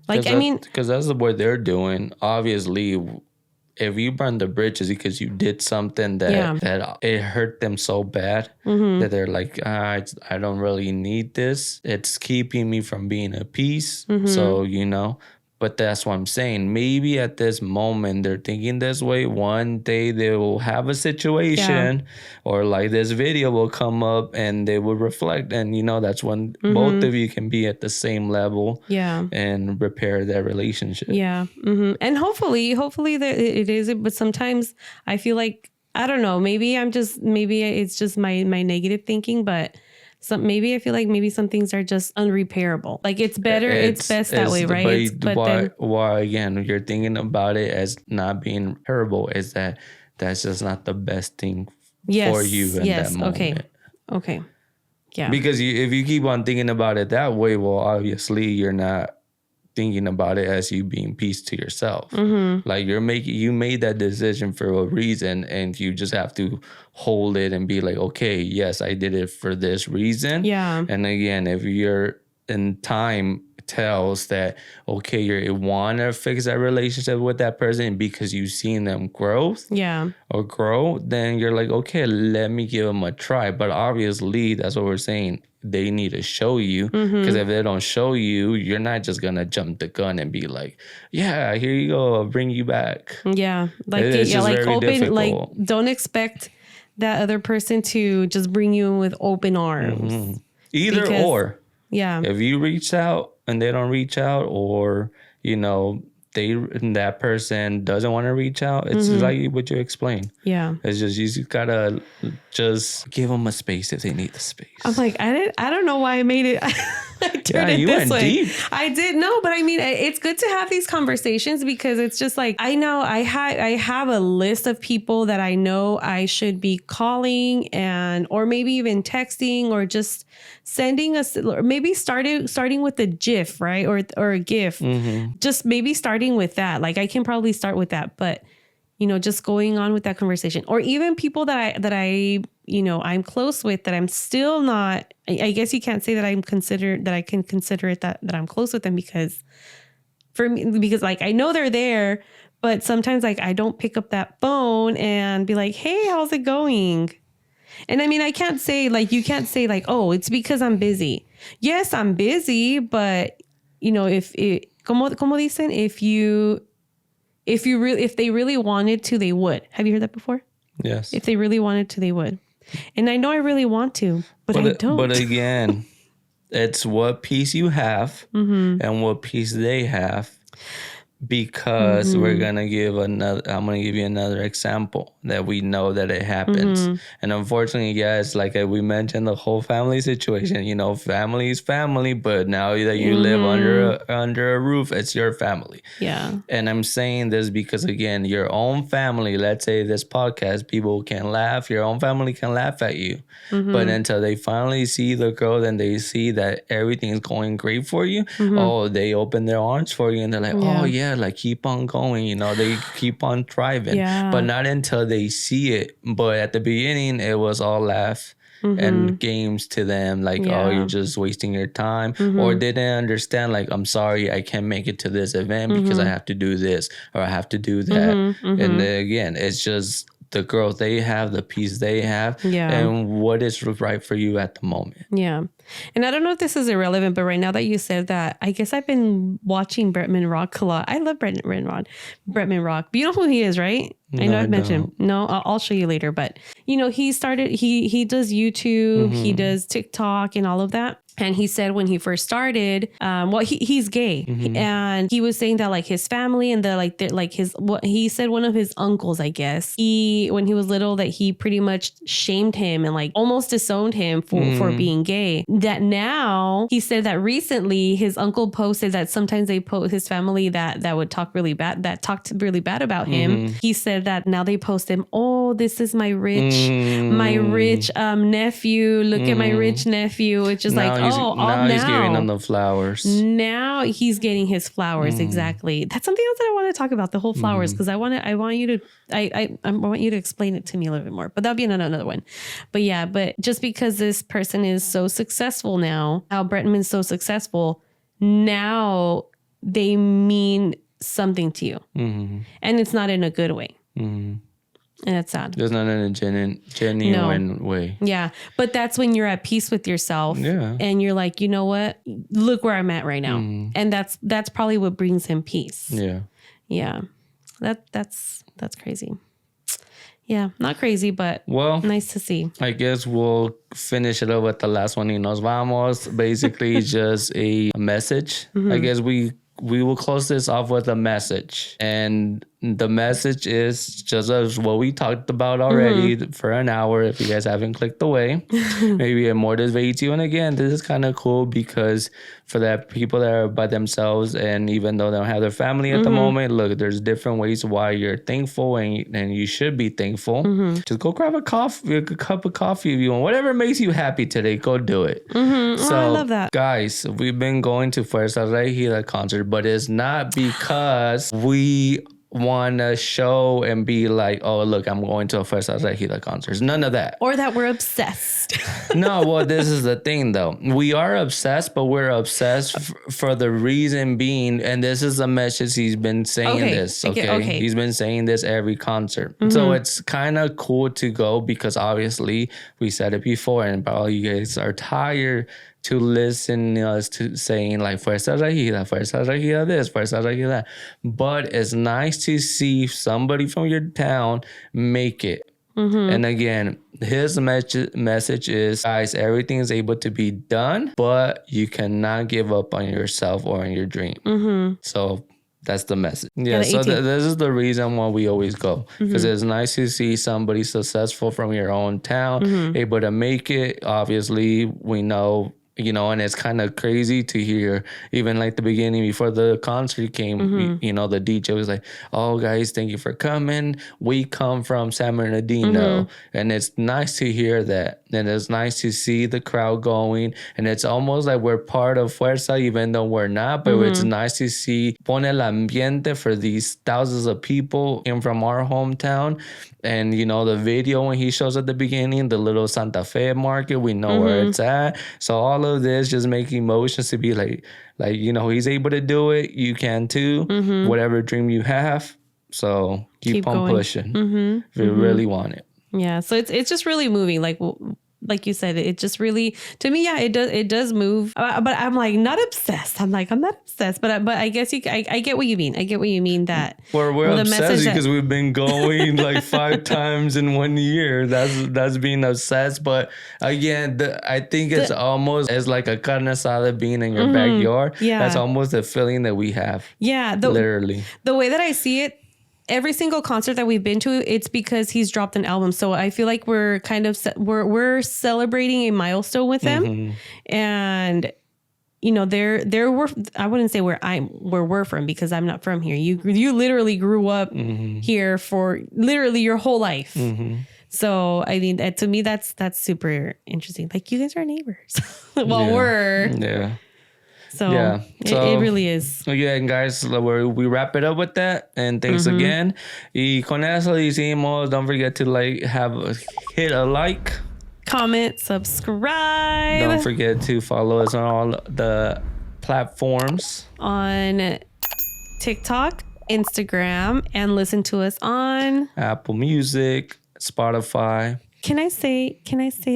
like, because that's what they're doing. Obviously, if you burn the bridges because you did something that it hurt them so bad that they're like, I don't really need this. It's keeping me from being at peace. So, but that's what I'm saying. Maybe at this moment they're thinking this way. One day they will have a situation or like this video will come up and they will reflect. And, that's when both of you can be at the same level and repair their relationship. Yeah. And hopefully that it is. But sometimes I feel like, I don't know, maybe it's just my negative thinking, but maybe I feel like maybe some things are just unrepairable. Like it's best that way, right? Why again, you're thinking about it as not being repairable is that's just not the best thing for you in that moment. Okay. Yeah. Because if you keep on thinking about it that way, well, obviously you're not thinking about it as you being peace to yourself. Like you made that decision for a reason and you just have to hold it and be like, okay, yes, I did it for this reason. Yeah. And again, if you're in time tells that, okay, you want to fix that relationship with that person because you've seen them grow, then you're like, okay, let me give them a try. But obviously, that's what we're saying. They need to show you, because if they don't show you, you're not just going to jump the gun and be like, yeah, here you go, I'll bring you back. Yeah. Like, open, difficult. Like, don't expect that other person to just bring you in with open arms. Or. Yeah. If you reach out and they don't reach out, or, that person doesn't want to reach out, it's like what you explained. Yeah. It's just, you just gotta just give them a space if they need the space. I'm like, I don't know why I made it. You went deep. I did. No, but I mean, it's good to have these conversations because it's just like, I know I have a list of people that I know I should be calling or maybe even texting or just sending us, or maybe starting with a GIF, right? Or a GIF, just maybe starting with that. Like I can probably start with that, but just going on with that conversation, or even people that I'm close with that I'm still not, I guess you can't say that I can consider it that I'm close with them because like I know they're there, but sometimes like I don't pick up that phone and be like, hey, how's it going? And I mean, I can't say like, you can't say like, oh, it's because I'm busy. Yes, I'm busy, but como dicen, if they really wanted to, they would. Have you heard that before? Yes. If they really wanted to, they would. And I know I really want to, but I don't. But again, it's what piece you have and what piece they have. Because I'm going to give you another example that we know that it happens. And unfortunately, guys, like we mentioned, the whole family situation, family is family, but now that you live under a roof, it's your family. Yeah. And I'm saying this because, again, your own family, let's say this podcast, people can laugh, your own family can laugh at you. But until they finally see the girl and they see that everything is going great for you, they open their arms for you and they're like, oh, yeah. Like keep on going, they keep on thriving, but not until they see it. But at the beginning, it was all laugh and games to them, like, oh, you're just wasting your time, or they didn't understand, like, I'm sorry, I can't make it to this event because I have to do this or I have to do that. And then, again, it's just the girls they have, the peace they have, and what is right for you at the moment. Yeah. And I don't know if this is irrelevant, but right now that you said that, I guess I've been watching Bretman Rock a lot. I love Bretman Rock. You know who he is, right? I know I've mentioned him. No, I'll show you later. But, he does YouTube, he does TikTok and all of that. And he said when he first started, he's gay, and he was saying that like his family and he said one of his uncles, I guess, when he was little, that he pretty much shamed him and like almost disowned him for being gay. That now he said that recently his uncle posted that sometimes they post his family that would talked really bad about him. He said that now they post him, oh, this is my rich nephew. Look at my rich nephew. It's just like, now he's giving them the flowers. Now he's getting his flowers. Exactly. That's something else that I want to talk about, the whole flowers, because I want you to explain it to me a little bit more. But that'll be another one. But yeah, but just because this person is so successful now, how Bretman's so successful, now they mean something to you. And it's not in a good way. And that's sad. There's not in a genuine way. Yeah. But that's when you're at peace with yourself. Yeah. And you're like, you know what? Look where I'm at right now. And that's probably what brings him peace. Yeah. Yeah. That's crazy. Yeah. Not crazy, but nice to see. I guess we'll finish it up with the last one. Y nos vamos. Basically just a message. I guess we will close this off with a message. And the message is just as what we talked about already for an hour. If you guys haven't clicked away, maybe it motivates you. And again, this is kind of cool because for that people that are by themselves, and even though they don't have their family at the moment, look, there's different ways why you're thankful, and you should be thankful. Just go grab a cup of coffee if you want. Whatever makes you happy today, go do it. So, I love that. Guys, we've been going to Fuerza Regida concert, but it's not because we want to show and be like, oh, look, I'm going to a Fuerza Regida concert. None of that. Or that we're obsessed. No, well, this is the thing, though. We are obsessed, but we're obsessed for the reason being, and this is a message he's been saying this, okay? He's been saying this every concert. So it's kind of cool to go because obviously we said it before, and probably you guys are tired to listen us to saying like Fuerza Regida this, Fuerza Regida that. But it's nice to see somebody from your town make it. And again, his message is, guys, everything is able to be done, but you cannot give up on yourself or on your dream. So that's the message. Yeah, so this is the reason why we always go. Because it's nice to see somebody successful from your own town, able to make it. Obviously, we know, you know, and it's kind of crazy to hear, even like the beginning before the concert came, you know, the DJ was like, oh, guys, thank you for coming. We come from San Bernardino. And it's nice to hear that. And it's nice to see the crowd going. And it's almost like we're part of Fuerza, even though we're not. But it's nice to see pone el ambiente for these thousands of people in from our hometown. And, you know, the video when he shows at the beginning, the little Santa Fe market, we know where it's at. So all of this just make emotions to be like, you know, he's able to do it. You can too. Whatever dream you have. So keep on going. Pushing if you really want it. Yeah. So it's just really moving. Like you said, it just really, to me, yeah, it does move. But I'm like not obsessed. I'm not obsessed. But I guess I get what you mean. I get what you mean that we're obsessed because we've been going like 5 times in 1 year. That's being obsessed. But again, I think it's almost as like a carne asada being in your backyard. Yeah, that's almost the feeling that we have. Yeah, literally the way that I see it. Every single concert that we've been to, it's because he's dropped an album. So I feel like we're kind of we're celebrating a milestone with them, and you know, there were, I wouldn't say where we're from because I'm not from here. You literally grew up here for literally your whole life. So I mean, to me, that's super interesting. Like you guys are neighbors. We're. So, yeah. It really is. Again, guys, we wrap it up with that. And thanks again. Y con eso decimos, don't forget to hit a like. Comment, subscribe. Don't forget to follow us on all the platforms. On TikTok, Instagram, and listen to us on Apple Music, Spotify. Can I say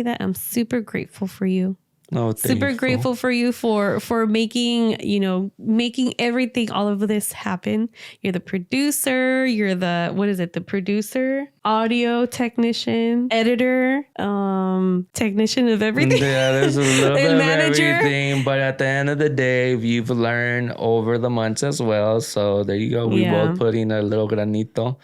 that I'm super grateful for you? Oh, super grateful for you for making, making everything, all of this happen. You're the producer. You're the, what is it? The producer, audio technician, editor, technician of everything. Yeah, there's a little bit of manager. everything. But at the end of the day, you've learned over the months as well. So there you go. We both put in a little granito